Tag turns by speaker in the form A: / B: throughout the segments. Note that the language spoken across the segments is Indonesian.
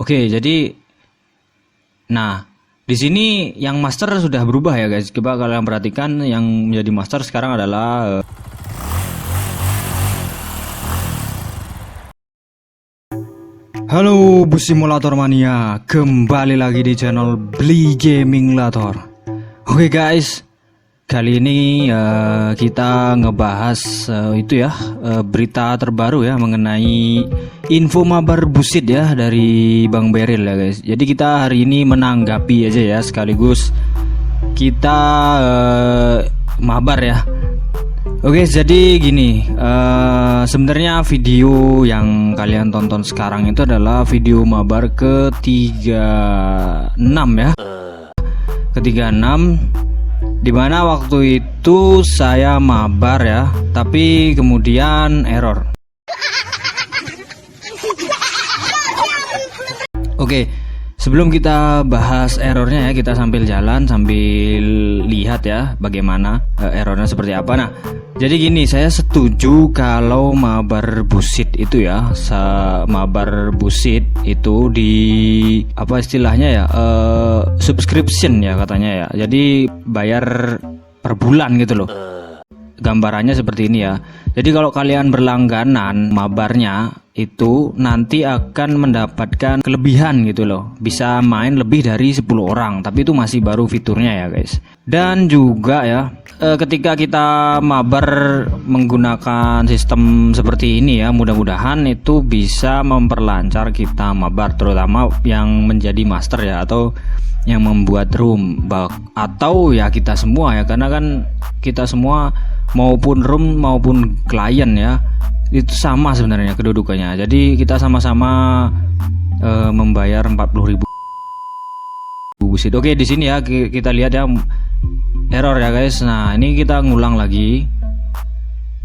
A: Oke, jadi di sini yang master sudah berubah ya guys. Coba kalian perhatikan, yang menjadi master sekarang adalah halo bus simulator mania, kembali lagi di channel Beli Gaming Lator. Oke guys, kali ini kita ngebahas berita terbaru ya mengenai info mabar busit ya dari Bang Beril ya guys. Jadi kita hari ini menanggapi aja ya, sekaligus kita mabar ya. Oke, jadi gini, sebenarnya video yang kalian tonton sekarang itu adalah video mabar ke-36 ya. Ke-36, dimana waktu itu saya mabar ya, tapi kemudian error. Oke, sebelum kita bahas errornya ya, kita sambil jalan sambil lihat ya bagaimana errornya seperti apa. Nah, jadi gini, saya setuju kalau mabar busit itu ya, mabar busit itu di apa istilahnya ya, subscription ya katanya ya. Jadi bayar per bulan gitu loh. Gambarannya seperti ini ya. Jadi kalau kalian berlangganan mabarnya itu nanti akan mendapatkan kelebihan gitu loh. Bisa main lebih dari 10 orang, tapi itu masih baru fiturnya ya guys. Dan juga ya, ketika kita mabar menggunakan sistem seperti ini ya, mudah-mudahan itu bisa memperlancar kita mabar, terutama yang menjadi master ya, atau yang membuat room, atau ya kita semua ya, karena kan kita semua maupun room maupun klien ya, itu sama sebenarnya kedudukannya. Jadi kita sama-sama membayar 40.000 busit. Oke, di sini ya kita lihat ya error ya guys. Nah, ini kita ngulang lagi.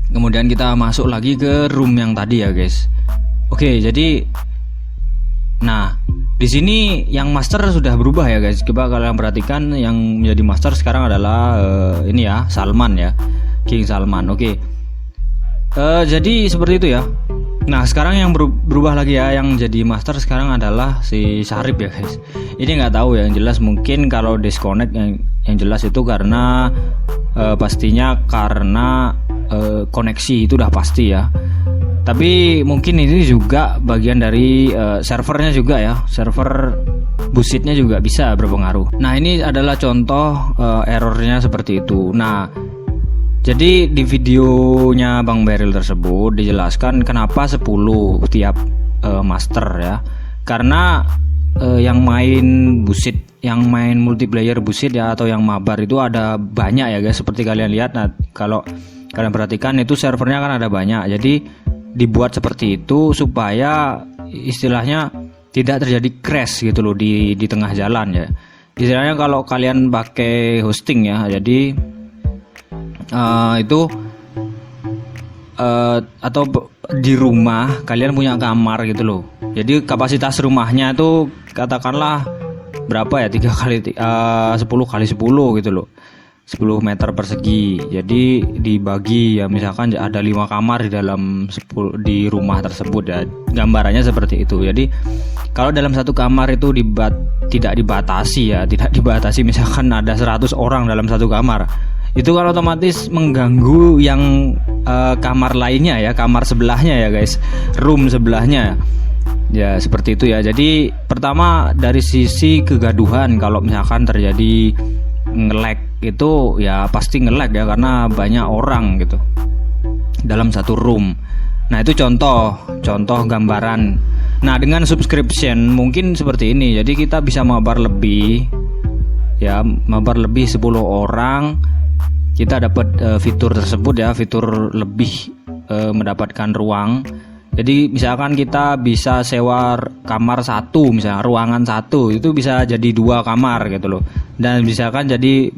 A: Kemudian kita masuk lagi ke room yang tadi ya guys. Oke, jadi di sini yang master sudah berubah ya guys. Coba kalian perhatikan, yang menjadi master sekarang adalah ini ya, Salman ya, King Salman. Oke. Jadi seperti itu ya. Nah, sekarang yang berubah lagi ya, yang jadi master sekarang adalah si Syarif ya guys. Ini nggak tahu ya, yang jelas mungkin kalau disconnect yang jelas itu karena pastinya karena koneksi, itu udah pasti ya. Tapi mungkin ini juga bagian dari servernya juga ya, server busitnya juga bisa berpengaruh. Nah, ini adalah contoh errornya seperti itu. Nah, jadi di videonya Bang Beril tersebut dijelaskan kenapa 10 tiap master ya. Karena yang main busit, yang main multiplayer busit ya, atau yang mabar itu ada banyak ya guys, seperti kalian lihat. Nah, kalau kalian perhatikan itu servernya kan ada banyak. Jadi dibuat seperti itu supaya istilahnya tidak terjadi crash gitu loh di tengah jalan ya. Istilahnya kalau kalian pakai hosting ya, jadi atau di rumah kalian punya kamar gitu loh. Jadi kapasitas rumahnya itu katakanlah berapa ya, 10 kali 10 gitu loh, 10 meter persegi. Jadi dibagi ya, misalkan ada 5 kamar di dalam di rumah tersebut ya, gambarannya seperti itu. Jadi kalau dalam satu kamar itu tidak dibatasi misalkan ada 100 orang dalam satu kamar, itu kan otomatis mengganggu yang kamar lainnya ya, kamar sebelahnya ya guys, room sebelahnya ya, seperti itu ya. Jadi pertama dari sisi kegaduhan, kalau misalkan terjadi nge-lag itu ya pasti nge-lag ya, karena banyak orang gitu dalam satu room. Nah, itu contoh gambaran. Nah, dengan subscription mungkin seperti ini. Jadi kita bisa mabar lebih ya, mabar lebih 10 orang. Kita dapat fitur tersebut ya, fitur lebih mendapatkan ruang. Jadi misalkan kita bisa sewa kamar satu, misalnya ruangan satu, itu bisa jadi 2 kamar gitu loh. Dan misalkan 2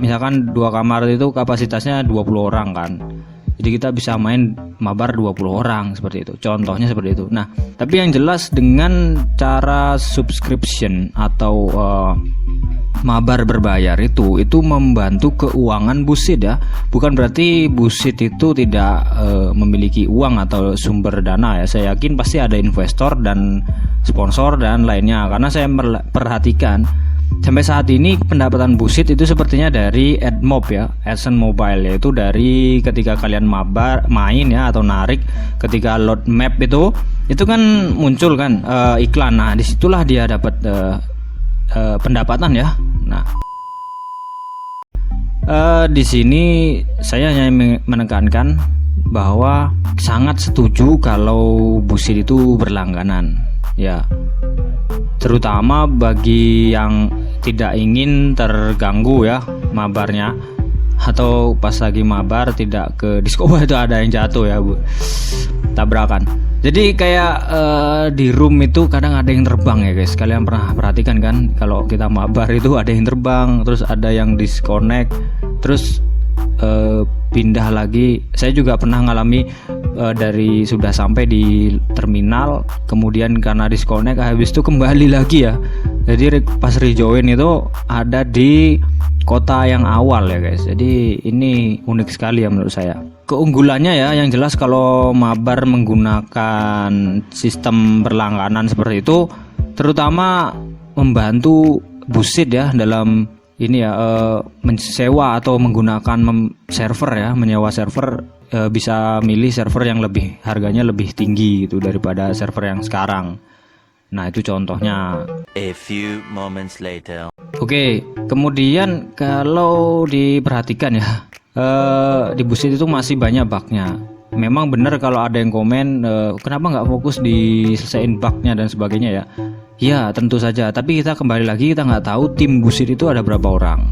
A: kamar itu kapasitasnya 20 orang kan. Jadi kita bisa main mabar 20 orang seperti itu. Contohnya seperti itu. Nah, tapi yang jelas dengan cara subscription atau mabar berbayar itu membantu keuangan Busit ya. Bukan berarti Busit itu tidak memiliki uang atau sumber dana ya. Saya yakin pasti ada investor dan sponsor dan lainnya, karena saya perhatikan sampai saat ini pendapatan Busit itu sepertinya dari AdMob ya, AdSense Mobile, yaitu dari ketika kalian main ya atau narik, ketika load map itu kan muncul kan iklan. Nah, disitulah dia dapat pendapatan ya. Nah, di sini saya hanya menekankan bahwa sangat setuju kalau Busit itu berlangganan ya, terutama bagi yang tidak ingin terganggu ya mabarnya, atau pas lagi mabar tidak ke disco itu ada yang jatuh ya Bu, tabrakan. Jadi kayak di room itu kadang ada yang terbang ya guys. Kalian pernah perhatikan kan kalau kita mabar itu ada yang terbang, terus ada yang disconnect, terus pindah lagi. Saya juga pernah ngalami dari sudah sampai di terminal, kemudian karena disconnect habis itu kembali lagi ya. Jadi pas rejoin itu ada di kota yang awal ya guys. Jadi ini unik sekali ya menurut saya. Keunggulannya ya yang jelas kalau mabar menggunakan sistem berlangganan seperti itu, terutama membantu Busit ya dalam ini ya menyewa atau menggunakan server ya, menyewa server, bisa milih server yang lebih harganya lebih tinggi gitu daripada server yang sekarang. Nah, itu contohnya.
B: A few moments later.
A: Oke, kemudian kalau diperhatikan ya, di Busit itu masih banyak bugnya. Memang benar kalau ada yang komen kenapa nggak fokus diselesain bugnya dan sebagainya ya. Ya tentu saja, tapi kita kembali lagi, kita nggak tahu tim Busit itu ada berapa orang.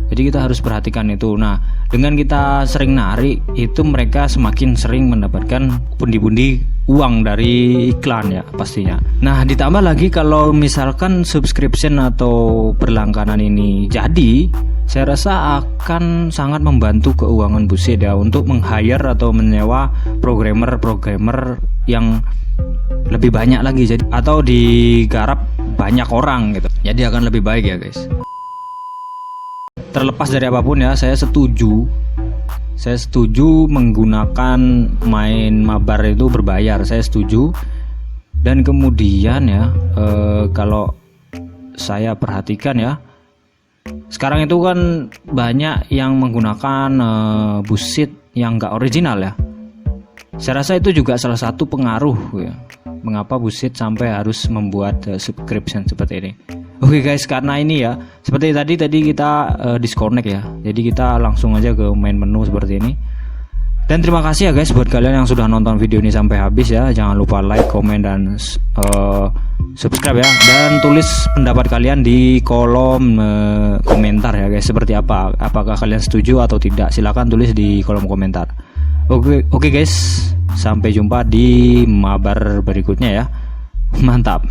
A: Jadi kita harus perhatikan itu. Nah, dengan kita sering narik itu mereka semakin sering mendapatkan pundi-pundi uang dari iklan ya pastinya. Nah, ditambah lagi kalau misalkan subscription atau berlangganan ini jadi, saya rasa akan sangat membantu keuangan Busit ya untuk meng-hire atau menyewa programmer yang lebih banyak lagi, jadi atau digarap banyak orang gitu. Jadi akan lebih baik ya guys. Terlepas dari apapun ya, saya setuju menggunakan main mabar itu berbayar. Saya setuju. Dan kemudian ya kalau saya perhatikan ya, sekarang itu kan banyak yang menggunakan Busit yang nggak original ya. Saya rasa itu juga salah satu pengaruh ya, mengapa Busit sampai harus membuat subscription seperti ini. Oke guys, karena ini ya seperti tadi kita disconnect ya, jadi kita langsung aja ke main menu seperti ini. Dan terima kasih ya guys buat kalian yang sudah nonton video ini sampai habis ya. Jangan lupa like, komen, dan subscribe ya. Dan tulis pendapat kalian di kolom komentar ya guys, seperti apa, apakah kalian setuju atau tidak. Silahkan tulis di kolom komentar. Oke guys, sampai jumpa di mabar berikutnya ya. Mantap.